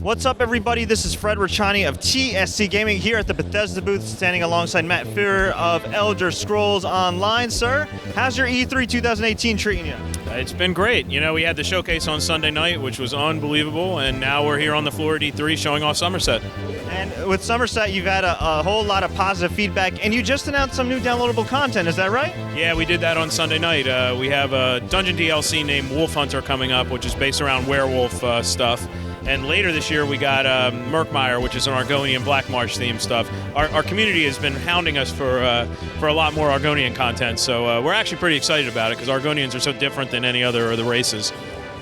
What's up, everybody? This is Fred Richani of TSC Gaming here at the Bethesda booth, standing alongside Matt Fear of Elder Scrolls Online. Sir, how's your E3 2018 treating you? It's been great. You know, we had the showcase on Sunday night, which was unbelievable, and now we're here on the floor at E3 showing off Somerset. And with Somerset, you've had a whole lot of positive feedback, and you just announced some new downloadable content, is that right? Yeah, we did that on Sunday night. We have a dungeon DLC named Wolf Hunter coming up, which is based around werewolf stuff. And later this year, we got Murkmire, which is an Argonian Black Marsh theme stuff. Our community has been hounding us for a lot more Argonian content, so we're actually pretty excited about it because Argonians are so different than any other of the races.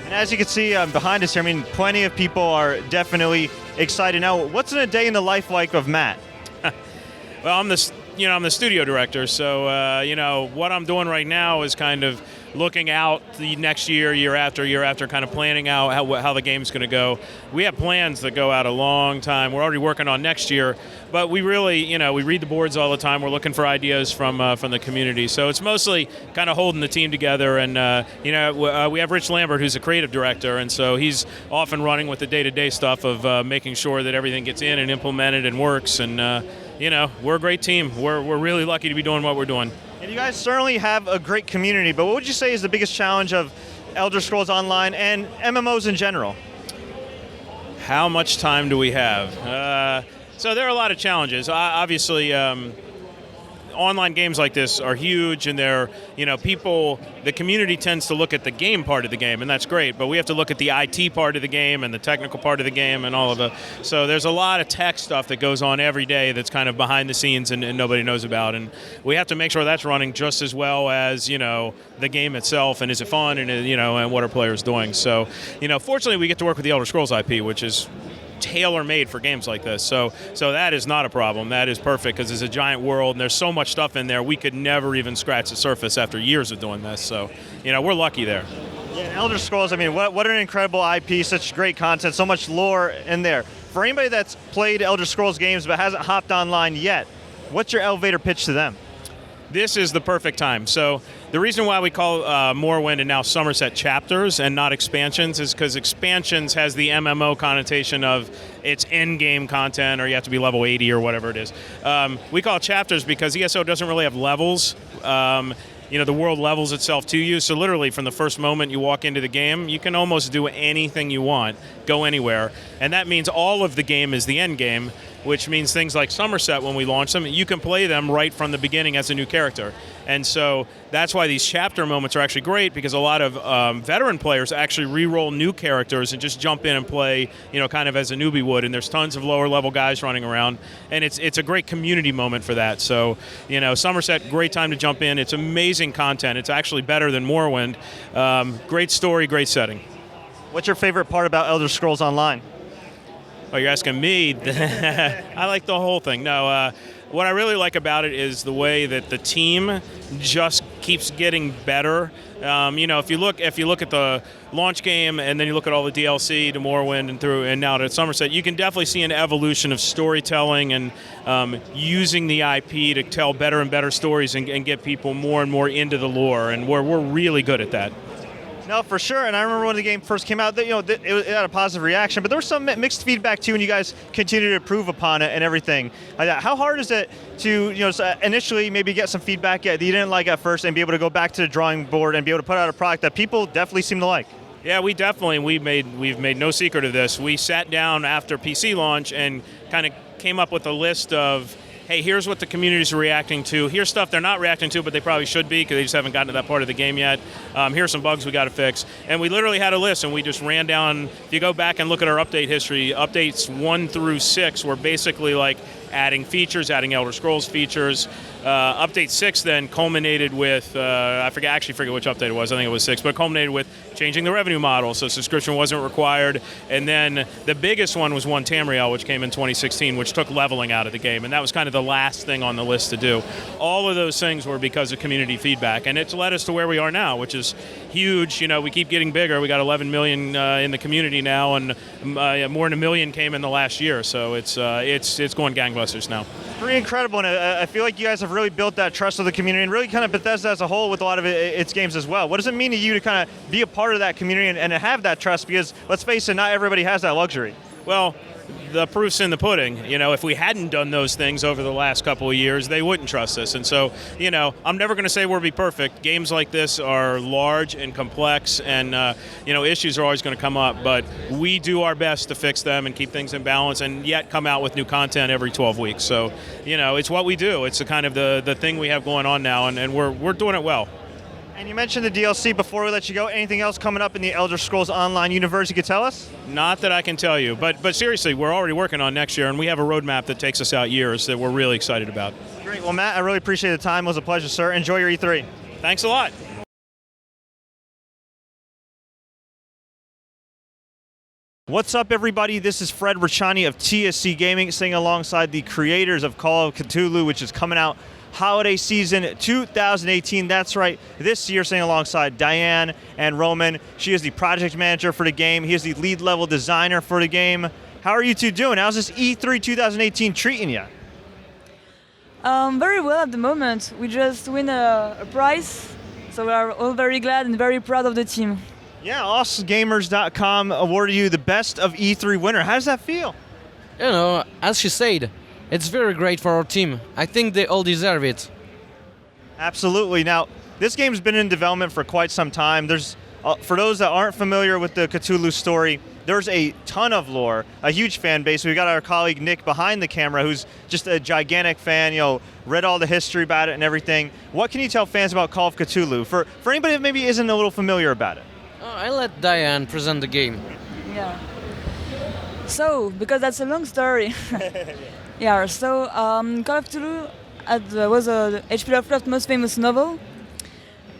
And as you can see behind us here, I mean, plenty of people are definitely excited. Now, what's in a day in the life like of Matt? Well, I'm the studio director, so what I'm doing right now is kind of looking out the next year after, kind of planning out how the game's going to go. We have plans that go out a long time. We're already working on next year, but we really, we read the boards all the time. We're looking for ideas from the community. So it's mostly kind of holding the team together. And we have Rich Lambert, who's a creative director, and so he's often running with the day-to-day stuff of making sure that everything gets in and implemented and works. And we're a great team. We're really lucky to be doing what we're doing. And you guys certainly have a great community, but what would you say is the biggest challenge of Elder Scrolls Online and MMOs in general? How much time do we have? So there are a lot of challenges. Obviously, online games like this are huge, and they're, the community tends to look at the game part of the game, and that's great, but we have to look at the IT part of the game and the technical part of the game and all of so there's a lot of tech stuff that goes on every day that's kind of behind the scenes and nobody knows about, and we have to make sure that's running just as well as, the game itself, and is it fun, and, and what are players doing. So, fortunately we get to work with the Elder Scrolls IP, which is tailor-made for games like this, so that is not a problem. That is perfect because it's a giant world and there's so much stuff in there we could never even scratch the surface after years of doing this. So, we're lucky there. Yeah, Elder Scrolls, I mean, what an incredible IP, such great content, so much lore in there. For anybody that's played Elder Scrolls games but hasn't hopped online yet, what's your elevator pitch to them? This is the perfect time. So the reason why we call Morrowind and now Somerset chapters and not expansions is because expansions has the MMO connotation of it's end-game content or you have to be level 80 or whatever it is. We call it chapters because ESO doesn't really have levels. The world levels itself to you. So literally from the first moment you walk into the game, you can almost do anything you want, go anywhere. And that means all of the game is the end game, which means things like Somerset, when we launch them, you can play them right from the beginning as a new character. And so that's why these chapter moments are actually great, because a lot of veteran players actually re-roll new characters and just jump in and play, kind of as a newbie would. And there's tons of lower level guys running around. And it's a great community moment for that. So, Somerset, great time to jump in. It's amazing content. It's actually better than Morrowind. Great story, great setting. What's your favorite part about Elder Scrolls Online? Oh, you're asking me? I like the whole thing. No, what I really like about it is the way that the team just keeps getting better. If you look at the launch game and then you look at all the DLC to Morrowind and now to Somerset, you can definitely see an evolution of storytelling and using the IP to tell better and better stories and get people more and more into the lore, and we're really good at that. No, for sure, and I remember when the game first came out, it had a positive reaction, but there was some mixed feedback too, and you guys continue to improve upon it and everything. How hard is it to, initially maybe get some feedback that you didn't like at first and be able to go back to the drawing board and be able to put out a product that people definitely seem to like? Yeah, we've made no secret of this. We sat down after PC launch and kind of came up with a list of, hey, here's what the community's reacting to. Here's stuff they're not reacting to, but they probably should be because they just haven't gotten to that part of the game yet. Here's some bugs we got to fix. And we literally had a list, and we just ran down. If you go back and look at our update history, updates 1 through 6 were basically like adding features, adding Elder Scrolls features. Update 6 then culminated with, I forget which update it was, I think it was 6, but it culminated with changing the revenue model, so subscription wasn't required. And then the biggest one was One Tamriel, which came in 2016, which took leveling out of the game, and that was kind of the last thing on the list to do. All of those things were because of community feedback, and it's led us to where we are now, which is huge. We keep getting bigger. We got 11 million in the community now, and more than 1 million came in the last year, so it's going gangbusters now. Pretty incredible, and I feel like you guys have really built that trust with the community and really kind of Bethesda as a whole with a lot of its games as well. What does it mean to you to kind of be a part of that community and have that trust? Because let's face it, not everybody has that luxury. Well, the proof's in the pudding. If we hadn't done those things over the last couple of years, they wouldn't trust us. And so, I'm never going to say we'll be perfect. Games like this are large and complex, and issues are always going to come up. But we do our best to fix them and keep things in balance, and yet come out with new content every 12 weeks. So, it's what we do. It's kind of the thing we have going on now, and we're doing it well. And you mentioned the DLC before we let you go. Anything else coming up in the Elder Scrolls Online universe you could tell us? Not that I can tell you, but seriously, we're already working on next year, and we have a roadmap that takes us out years that we're really excited about. Great. Well, Matt, I really appreciate the time. It was a pleasure, sir. Enjoy your E3. Thanks a lot. What's up, everybody? This is Fred Richani of TSC Gaming, sitting alongside the creators of Call of Cthulhu, which is coming out holiday season 2018. That's right, this year, sitting alongside Diane and Roman. She is the project manager for the game. He is the lead level designer for the game. How are you two doing? How's this E3 2018 treating you? Very well at the moment. We just win a prize, so we are all very glad and very proud of the team. Yeah, OsGamers.com awarded you the Best of E3 winner. How does that feel? As she said, it's very great for our team. I think they all deserve it. Absolutely. Now, this game's been in development for quite some time. There's, for those that aren't familiar with the Cthulhu story, there's a ton of lore, a huge fan base. We've got our colleague Nick behind the camera, who's just a gigantic fan, read all the history about it and everything. What can you tell fans about Call of Cthulhu? For anybody that maybe isn't a little familiar about it. I'll let Diane present the game. Yeah. So, because that's a long story. Yeah, so Call of Cthulhu was a H.P. Lovecraft's most famous novel.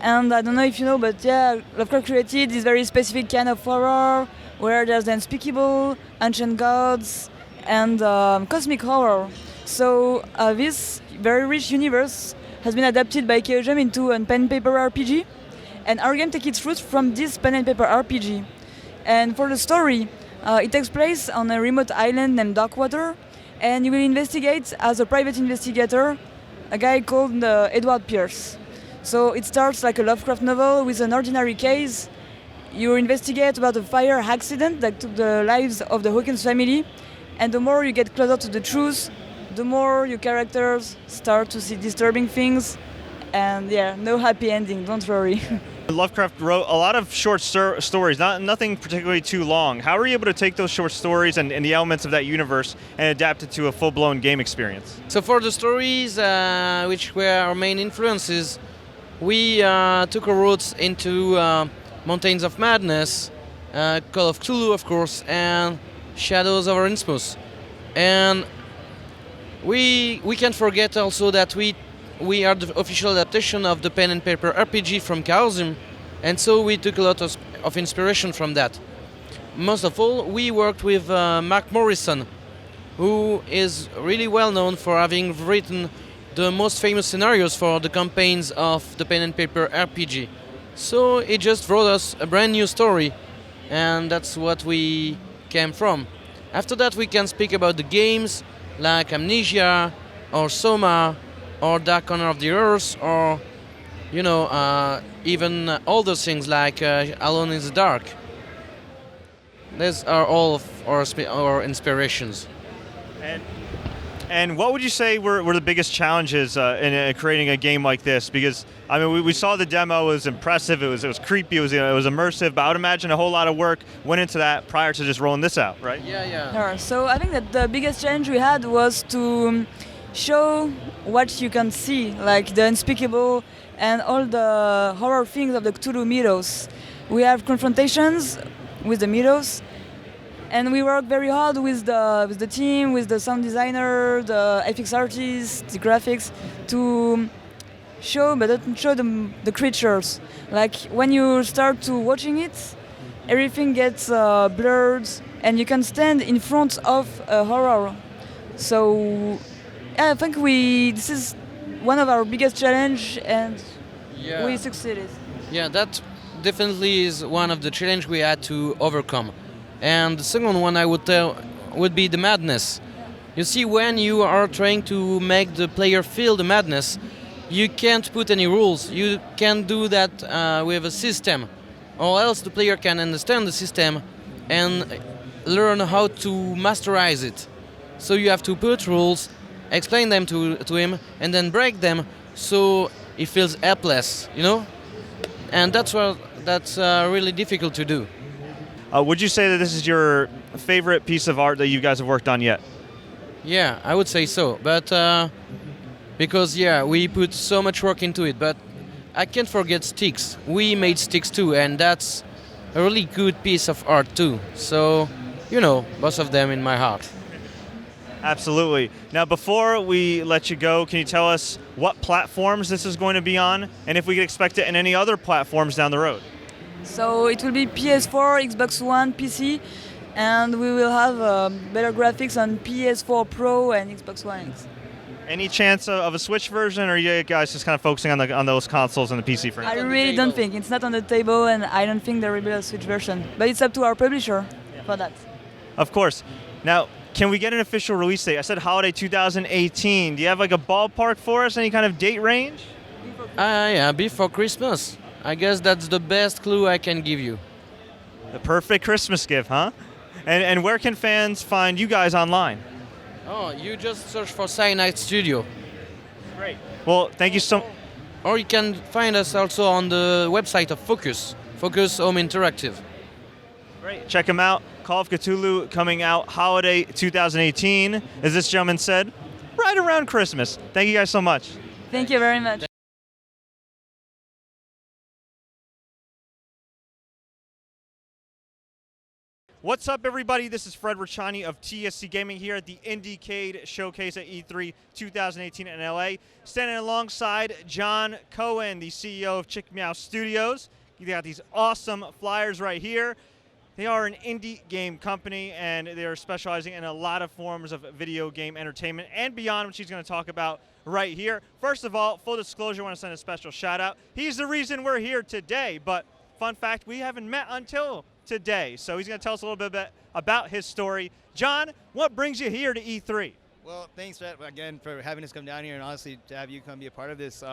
And I don't know if you know, but yeah, Lovecraft created this very specific kind of horror where there's the unspeakable, ancient gods, and cosmic horror. So this very rich universe has been adapted by Chaosium into a pen and paper RPG. And our game takes its roots from this pen and paper RPG. And for the story, it takes place on a remote island named Darkwater, and you will investigate as a private investigator, a guy called Edward Pierce. So it starts like a Lovecraft novel with an ordinary case. You investigate about a fire accident that took the lives of the Hawkins family, and the more you get closer to the truth, the more your characters start to see disturbing things, and yeah, no happy ending, don't worry. Lovecraft wrote a lot of short stories, nothing particularly too long. How were you able to take those short stories and the elements of that universe and adapt it to a full-blown game experience? So for the stories, which were our main influences, we took our roots into Mountains of Madness, Call of Cthulhu, of course, and Shadows over Innsmouth. And we can't forget also that we are the official adaptation of the pen and paper RPG from Chaosium, and so we took a lot of inspiration from that. Most of all, we worked with Mark Morrison, who is really well known for having written the most famous scenarios for the campaigns of the pen and paper RPG. So he just wrote us a brand new story, and that's what we came from. After that, we can speak about the games like Amnesia or Soma, or Dark Corner of the Earth, or even older things like Alone in the Dark. These are all of our inspirations. And what would you say were the biggest challenges in creating a game like this? Because I mean, we saw the demo; it was impressive, it was creepy, it was immersive. But I would imagine a whole lot of work went into that prior to just rolling this out, right? Yeah. So I think that the biggest challenge we had was to show what you can see, like the unspeakable and all the horror things of the Cthulhu mythos. We have confrontations with the mythos, and we work very hard with the team, with the sound designer, the FX artists, the graphics, to show the creatures. Like when you start to watching it, everything gets blurred, and you can stand in front of a horror. So I think this is one of our biggest challenge, and we succeeded. Yeah, that definitely is one of the challenge we had to overcome. And the second one I would tell would be the madness. You see, when you are trying to make the player feel the madness, you can't put any rules. You can't do that with a system, or else the player can understand the system and learn how to masterize it. So you have to put rules, explain them to him, and then break them so he feels helpless, you know? And that's really difficult to do. Would you say that this is your favorite piece of art that you guys have worked on yet? Yeah, I would say so. But because we put so much work into it. But I can't forget sticks. We made sticks too, and that's a really good piece of art too. So, both of them in my heart. Absolutely. Now, before we let you go, can you tell us what platforms this is going to be on, and if we could expect it in any other platforms down the road? So it will be PS4, Xbox One, PC, and we will have better graphics on PS4 Pro and Xbox One X. Any chance of a Switch version, or are you guys just kind of focusing on those consoles and the PC for now? I really don't think. It's not on the table, and I don't think there will be a Switch version. But it's up to our publisher for that. Of course. Now, can we get an official release date? I said holiday 2018. Do you have like a ballpark for us? Any kind of date range? Before Christmas. I guess that's the best clue I can give you. The perfect Christmas gift, huh? And where can fans find you guys online? Oh, you just search for Cyanide Studio. Great. Well, thank you so. Or you can find us also on the website of Focus Home Interactive. Great. Check them out. Call of Cthulhu coming out holiday 2018, as this gentleman said, right around Christmas. Thank you guys so much. Thank you very much. What's up, everybody? This is Fred Richani of TSC Gaming here at the Indiecade Showcase at E3 2018 in LA. Standing alongside John Cohen, the CEO of Chick Meow Studios. You got these awesome flyers right here. They are an indie game company, and they are specializing in a lot of forms of video game entertainment and beyond, which he's going to talk about right here. First of all, full disclosure, I want to send a special shout out. He's the reason we're here today, but fun fact, we haven't met until today. So he's going to tell us a little bit about his story. John, what brings you here to E3? Well, thanks, Fred, again, for having us come down here and honestly to have you come be a part of this.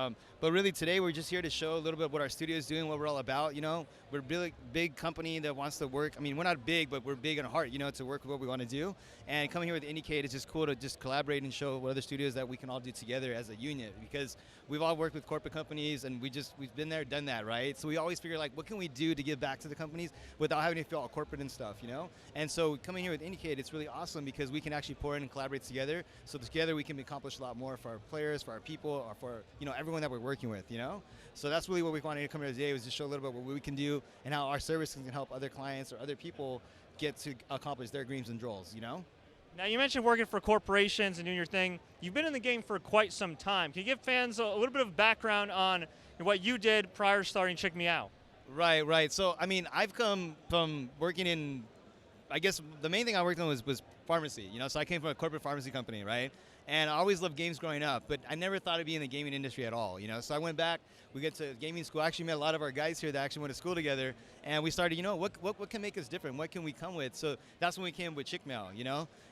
But really today we're just here to show a little bit what our studio is doing, what we're all about. We're a really big company that wants to work. I mean, we're not big, but we're big in heart, to work with what we want to do. And coming here with Indiecade is just cool to just collaborate and show what other studios that we can all do together as a unit, because we've all worked with corporate companies and we've been there, done that, right? So we always figure like, what can we do to give back to the companies without having to feel all corporate and stuff, And so coming here with Indiecade, it's really awesome because we can actually pour in and collaborate together. So together we can accomplish a lot more for our players, for our people, or for everyone that we're working with, So that's really what we wanted to come here today, was to show a little bit what we can do and how our service can help other clients or other people get to accomplish their dreams and goals, Now, you mentioned working for corporations and doing your thing. You've been in the game for quite some time. Can you give fans a little bit of background on what you did prior to starting Chick Meow? Right. So, I mean, I've come from working in, I guess the main thing I worked on was pharmacy, So I came from a corporate pharmacy company, right? And I always loved games growing up, but I never thought I'd be in the gaming industry at all, So I went back, we get to gaming school. I actually met a lot of our guys here that actually went to school together, and we started, what can make us different? What can we come with? So that's when we came with Chick Meow,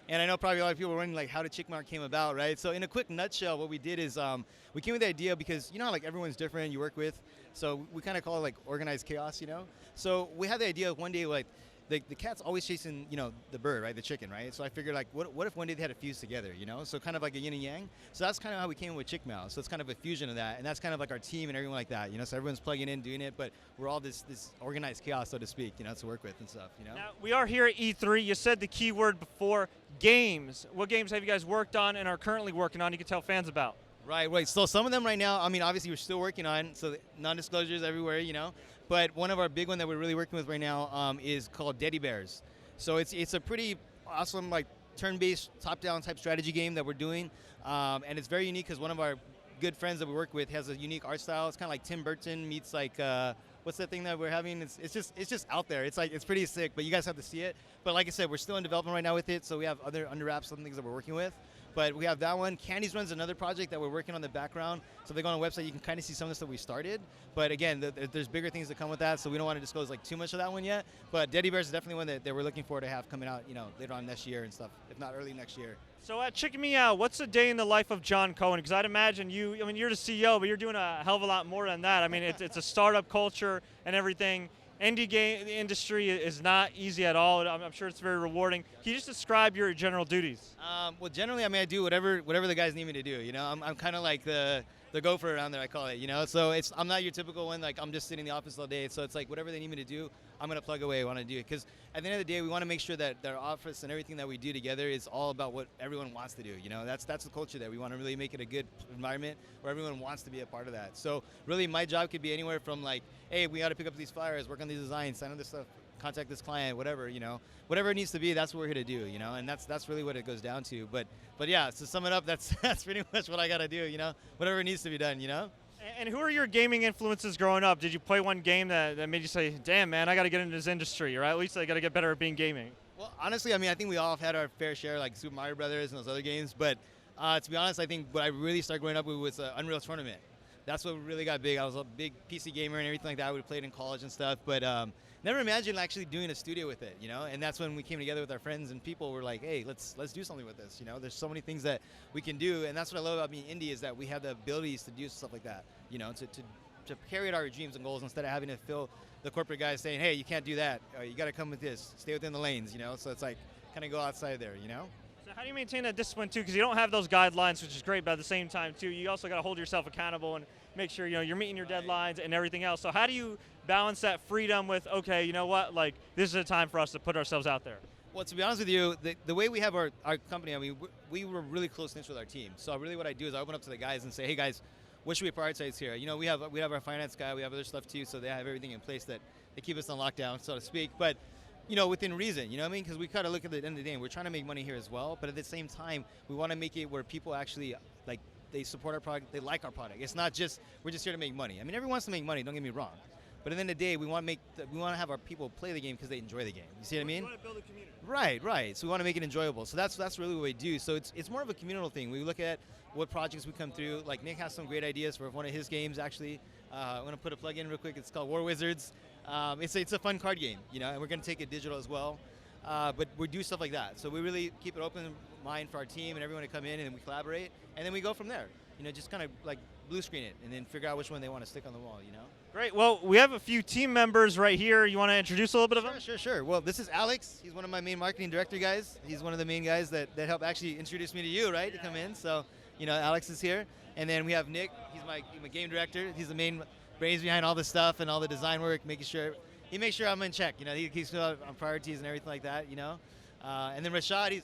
And I know probably a lot of people were wondering, like, how did Chick Meow came about, right? So in a quick nutshell, what we did is we came with the idea because, like everyone's different, you work with, so we kind of call it like organized chaos, So we had the idea of one day, like, the cat's always chasing, the bird, right? The chicken, right? So I figured, like, what if one day they had to fuse together, So kind of like a yin and yang. So that's kind of how we came with Chick Meow. So it's kind of a fusion of that, and that's kind of like our team and everyone like that, So everyone's plugging in, doing it, but we're all this organized chaos, so to speak, to work with and stuff, Now, we are here at E3. You said the key word before, games. What games have you guys worked on and are currently working on you can tell fans about? Right. So some of them right now, I mean, obviously we're still working on, so non-disclosures everywhere, But one of our big one that we're really working with right now is called Teddy Bears. So it's a pretty awesome, like, turn-based, top-down type strategy game that we're doing, and it's very unique because one of our good friends that we work with has a unique art style. It's kind of like Tim Burton meets like what's that thing that we're having? It's just out there. It's pretty sick, but you guys have to see it. But like I said, we're still in development right now with it, so we have other under wraps, some things that we're working with. But we have that one. Candies Run's another project that we're working on in the background. So if they go on the website, you can kind of see some of the stuff we started. But again, there's bigger things that come with that, so we don't want to disclose like too much of that one yet. But Teddy Bears is definitely one that we're looking forward to have coming out, later on next year and stuff, if not early next year. So at Chick Meow, what's a day in the life of John Cohen? Because I'd imagine you're the CEO, but you're doing a hell of a lot more than that. I mean, it's a startup culture and everything. indie game industry is not easy at all. I'm sure it's very rewarding. Can you just describe your general duties? Well, generally, I mean, I do whatever the guys need me to do. You know, I'm kind of like the gopher around there, I call it. You know, so I'm not your typical one. Like I'm just sitting in the office all day. So it's like whatever they need me to do, I'm gonna plug away. I want to do it because at the end of the day, we want to make sure that their office and everything that we do together is all about what everyone wants to do. You know, that's the culture there. We want to really make it a good environment where everyone wants to be a part of that. So really, my job could be anywhere from like, hey, we got to pick up these flyers, work on these designs, sign up this stuff, contact this client, whatever, you know, whatever it needs to be, that's what we're here to do, you know, and that's really what it goes down to. But yeah, to sum it up, that's pretty much what I got to do, you know, whatever needs to be done, you know. And who are your gaming influences growing up? Did you play one game that made you say, damn, man, I got to get into this industry, or at least I got to get better at being gaming? Well, honestly, I mean, I think we all have had our fair share, like Super Mario Brothers and those other games, but to be honest, I think what I really started growing up with was Unreal Tournament. That's what really got big. I was a big PC gamer and everything like that. We played in college and stuff, but never imagined actually doing a studio with it, you know. And that's when we came together with our friends and people were like, hey, let's do something with this, you know. There's so many things that we can do, and that's what I love about being indie is that we have the abilities to do stuff like that, you know, to carry out our dreams and goals instead of having to feel the corporate guys saying, hey, you can't do that, or you got to come with this, stay within the lanes, you know. So it's like kind of go outside there, you know. So how do you maintain that discipline too? Because you don't have those guidelines, which is great, but at the same time too, you also got to hold yourself accountable and make sure you're meeting your deadlines and everything else. So how do you balance that freedom with, okay, you know what, like this is a time for us to put ourselves out there? Well, to be honest with you, the way we have our company, I mean, we were really close knit with our team. So really what I do is I open up to the guys and say, hey guys, what should we prioritize here? You know, we have our finance guy, we have other stuff too, so they have everything in place that they keep us on lockdown, so to speak. But you know, within reason, you know what I mean? Because we kind of look at the end of the day, and we're trying to make money here as well, but at the same time, we want to make it where people actually, like, they support our product, they like our product. It's not just, we're just here to make money. I mean, everyone wants to make money, don't get me wrong. But at the end of the day, we want to have our people play the game because they enjoy the game. You see what I mean? We want to build a community. Right. So we want to make it enjoyable. So that's really what we do. So it's more of a communal thing. We look at what projects we come through. Like Nick has some great ideas for one of his games, actually. I'm going to put a plug in real quick. It's called War Wizards. It's a fun card game, you know, and we're going to take it digital as well. But we do stuff like that. So we really keep it open mind for our team and everyone to come in and we collaborate. And then we go from there. You know, just kind of like blue screen it and then figure out which one they want to stick on the wall, you know? Great. Well, we have a few team members right here. You want to introduce a little bit of them? Sure. Well, this is Alex. He's one of my main marketing director guys. He's one of the main guys that helped actually introduce me to you, right, to come in. So, you know, Alex is here. And then we have Nick. He's my game director. He's the main brains behind all the stuff and all the design work, making sure I'm in check. You know, he keeps me on priorities and everything like that, you know. And then Rashad, we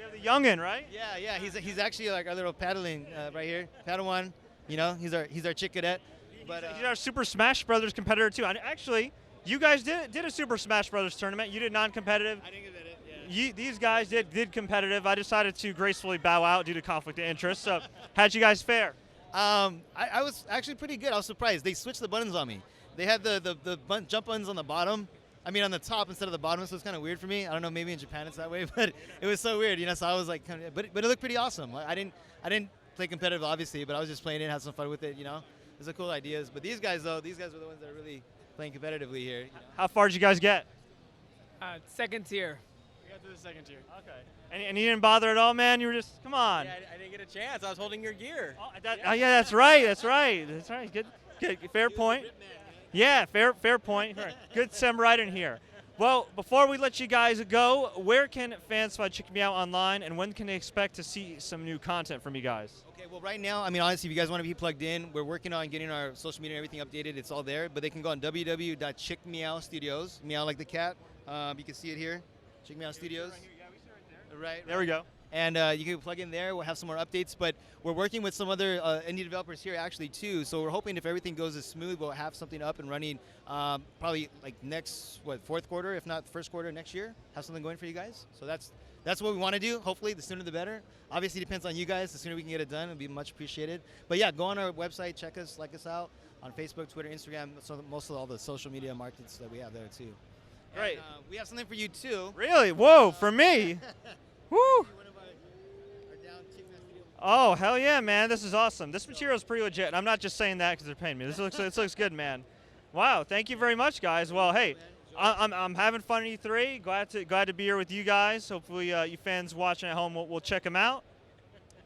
have the youngin', right? Yeah. He's actually like our little paddling right here, Padawan. You know, he's our chick cadet. But he's our Super Smash Brothers competitor too. And actually, you guys did a Super Smash Brothers tournament. You did non-competitive. I didn't get it. Yeah. These guys did competitive. I decided to gracefully bow out due to conflict of interest. So, how'd you guys fare? I was actually pretty good. I was surprised. They switched the buttons on me. They had the jump buttons on the bottom. I mean, on the top instead of the bottom, so it's kind of weird for me. I don't know, maybe in Japan it's that way, but it was so weird, you know. So I was like, but it looked pretty awesome. I didn't play competitive, obviously, but I was just playing it, had some fun with it, you know. There's some cool ideas. But these guys were the ones that are really playing competitively here. You know? How far did you guys get? Second tier. We got to the second tier. Okay. And you didn't bother at all, man? You were just, come on. Yeah, I didn't get a chance. I was holding your gear. Yeah, that's right. Good. Fair point. Yeah, fair point. Good samurai in here. Well, before we let you guys go, where can fans find Check Me Out online, and when can they expect to see some new content from you guys? Okay, well, right now, I mean, honestly, if you guys want to be plugged in, we're working on getting our social media and everything updated. It's all there, but they can go on www.chickmeow.studios. Meow like the cat. You can see it here. Chick Meow Studios. Right. There we go. And you can plug in there. We'll have some more updates, but we're working with some other indie developers here actually too. So we're hoping if everything goes as smooth, we'll have something up and running probably like next fourth quarter, if not first quarter next year. Have something going for you guys. So that's what we want to do. Hopefully, the sooner the better. Obviously, it depends on you guys. The sooner we can get it done, it'll be much appreciated. But yeah, go on our website, check us, like us out on Facebook, Twitter, Instagram. So most of all the social media markets that we have there too. Great. And, we have something for you too. Really? Whoa, for me? Woo! Oh, hell yeah, man. This is awesome. This material is pretty legit. And I'm not just saying that because they're paying me. This looks good, man. Wow, thank you very much, guys. Well, hey, I'm having fun at E3. Glad to be here with you guys. Hopefully you fans watching at home will check them out.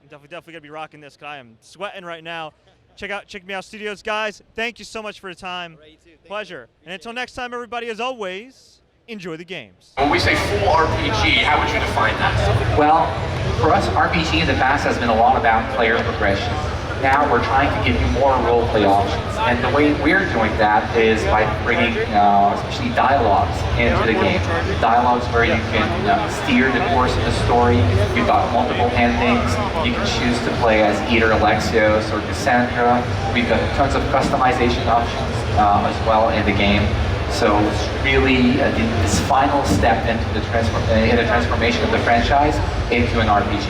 I'm definitely going to be rocking this because I am sweating right now. Check Me Out Studios. Guys, thank you so much for your time. Pleasure. And until next time, everybody, as always, enjoy the games. When we say full RPG, how would you define that? Well, for us, RPG in the past has been a lot about player progression. Now we're trying to give you more role-play options. And the way we're doing that is by bringing especially dialogues into the game. Dialogues where you can steer the course of the story. You've got multiple endings. You can choose to play as either Alexios or Cassandra. We've got tons of customization options as well in the game. So it's really this final step into the transformation of the franchise into an RPG.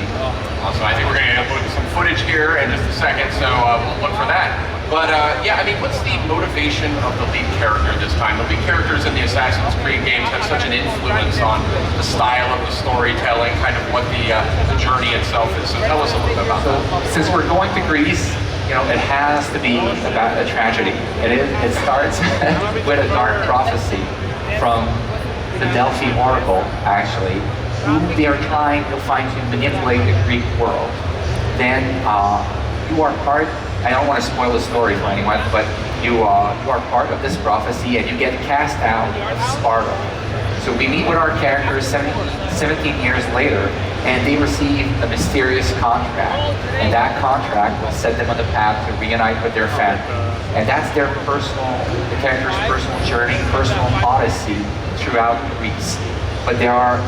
Awesome. I think we're going to upload some footage here in just a second, so we'll look for that. But yeah, I mean, what's the motivation of the lead character this time? The lead characters in the Assassin's Creed games have such an influence on the style of the storytelling, kind of what the journey itself is. So tell us a little bit about that. Since we're going to Greece, it has to be about a tragedy. It starts with a dark prophecy from the Delphi Oracle, actually, who they are trying to find to manipulate the Greek world. Then you are part, I don't want to spoil the story for anyone, but you are part of this prophecy and you get cast out of Sparta. So we meet with our characters 17 years later, and they receive a mysterious contract. And that contract will set them on the path to reunite with their family. And that's the character's personal journey, personal odyssey throughout Greece. But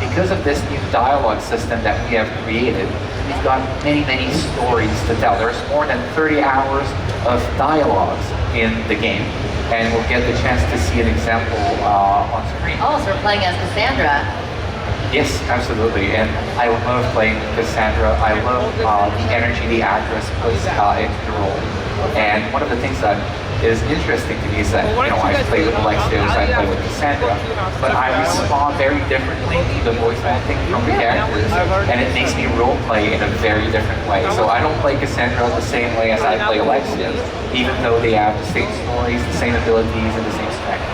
because of this new dialogue system that we have created, we've got many, many stories to tell. There's more than 30 hours of dialogues in the game. And we'll get the chance to see an example on screen. Oh, so we're playing as Cassandra. Yes, absolutely. And I love playing Cassandra. I love the energy the actress puts into the role. And one of the things that is interesting to me is that, I play with Alexios, I play with Cassandra, but I respond very differently to the voice acting from the characters, and it makes me role play in a very different way. So I don't play Cassandra the same way as I play Alexios, even though they have the same stories, the same abilities, and the same strength.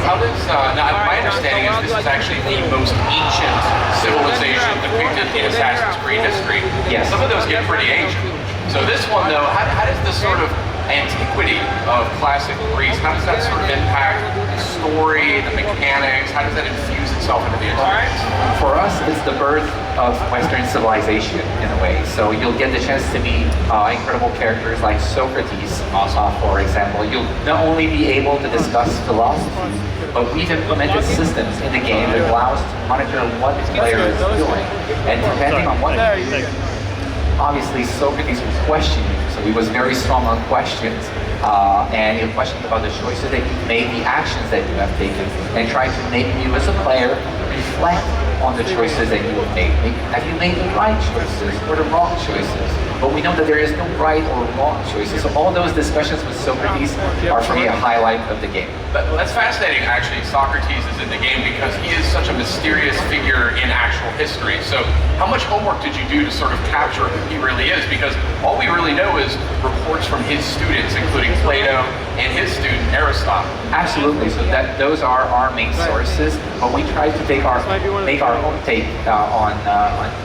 How does, now my understanding is this is actually the most ancient civilization depicted in Assassin's Creed history. Yes. Some of those get pretty ancient. So this one though, how does this sort of antiquity of classic Greece, how does that sort of impact the story, the mechanics, how does that infuse itself into the experience? For us, it's the birth of Western civilization in a way. So you'll get the chance to meet incredible characters like Socrates, for example. You'll not only be able to discuss philosophy, but we've implemented systems in the game that allow us to monitor what the player is doing. And depending on what obviously Socrates would question you, so he was very strong on questions, and he questioned about the choices that you made, the actions that you have taken, and tried to make you as a player reflect on the choices that you have made. Have you made the right choices or the wrong choices? But we know that there is no right or wrong choices, so all those discussions with Socrates are for me a highlight of the game. That's fascinating, actually. Socrates is in the game because he is such a mysterious figure in actual history. So how much homework did you do to sort of capture who he really is? Because all we really know is reports from his students, including Plato and his student Aristotle. Absolutely. So those are our main sources, but we tried to make our own take on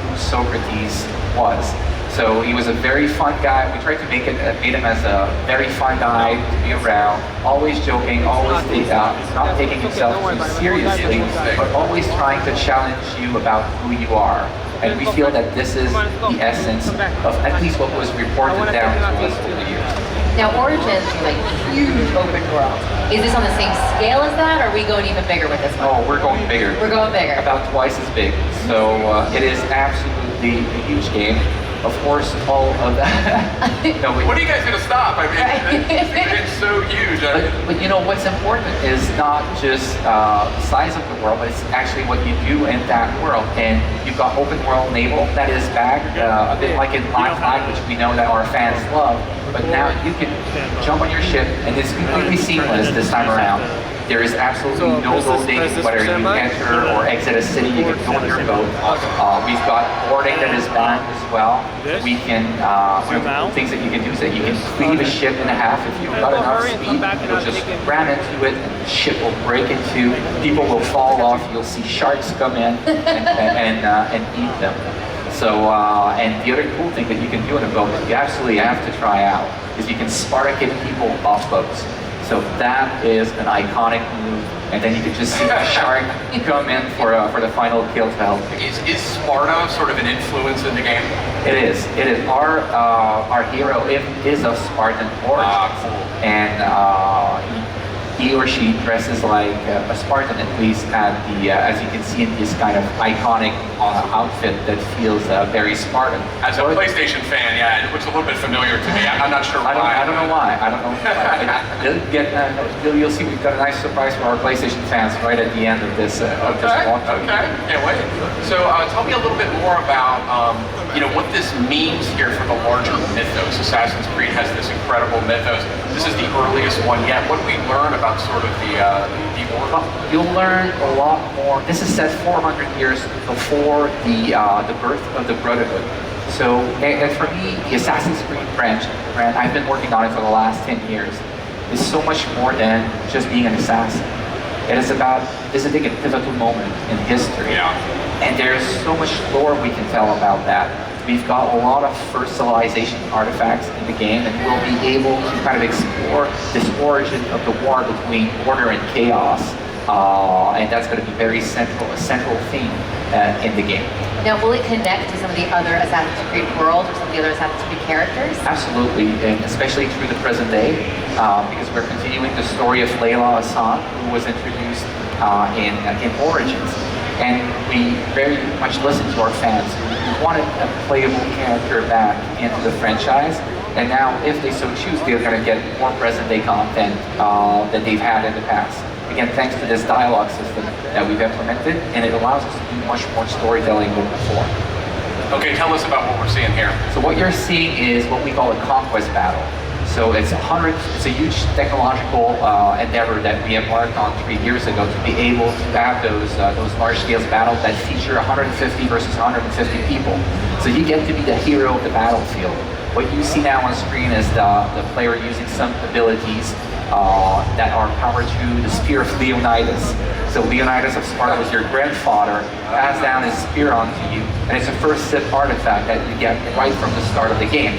who Socrates was. So he was a very fun guy. We tried to made him as a very fun guy to be around, always joking, always not taking himself too seriously, but always trying to challenge you about who you are. And we feel that this is the essence of at least what was reported down to us over the years. Now, Origins is a huge open world. Is this on the same scale as that, or are we going even bigger with this one? Oh, we're going bigger. We're going bigger. About twice as big. So it is absolutely a huge game. Of course, all of that. No, when are you guys going to stop? I mean, it's so huge. But what's important is not just the size of the world, but it's actually what you do in that world. And you've got open world naval that is back, a bit like in Black Flag, which we know that our fans love. But now you can jump on your ship, and it's completely seamless this time around. There is absolutely no loading, whether you enter or exit a city, you can go on your boat. We've got boarding that is back as well. We can, one of the things that you can do is that you can cleave a ship in half. If you've got enough speed, you'll just ram into it and the ship will break in two. People will fall off, you'll see sharks come in and eat them. So, and the other cool thing that you can do in a boat that you absolutely have to try out is you can Sparta kick people off boats. So that is an iconic move, and then you can just see the shark come in for the final kill to help. Is Sparta sort of an influence in the game? It is. It is. Our hero is of Spartan origin, and he or she dresses like a Spartan, at least at the as you can see in this kind of iconic outfit that feels very Spartan. As a PlayStation fan, yeah, it looks a little bit familiar to me. I'm not sure why. I don't know why. I don't know. You'll see we've got a nice surprise for our PlayStation fans right at the end of this launch. Okay, can't wait. So tell me a little bit more about what this means here for the larger mythos. Assassin's Creed has this incredible mythos. This is the earliest one yet. What do we learn about sort of the order? You'll learn a lot more. This is set 400 years before the birth of the Brotherhood. So, and for me, the Assassin's Creed brand, I've been working on it for the last 10 years, is so much more than just being an assassin. It is about visiting a pivotal moment in history. Yeah. And there's so much lore we can tell about that. We've got a lot of first civilization artifacts in the game, and we'll be able to kind of explore this origin of the war between order and chaos. And that's going to be a central theme in the game. Now, will it connect to some of the other Assassin's Creed worlds or some of the other Assassin's Creed characters? Absolutely, and especially through the present day, because we're continuing the story of Layla Hassan, who was introduced in Origins. And we very much listen to our fans who wanted a playable character back into the franchise. And now, if they so choose, they're going to get more present-day content than they've had in the past. Again, thanks to this dialogue system that we've implemented, and it allows us to do much more storytelling than before. Okay, tell us about what we're seeing here. So what you're seeing is what we call a Conquest Battle. So it's a huge technological endeavor that we embarked on 3 years ago to be able to have those large-scale battles that feature 150 versus 150 people. So you get to be the hero of the battlefield. What you see now on screen is the player using some abilities that are powered through the Spear of Leonidas. So Leonidas of Sparta was your grandfather, passed down his spear onto you, and it's a first sip artifact that you get right from the start of the game.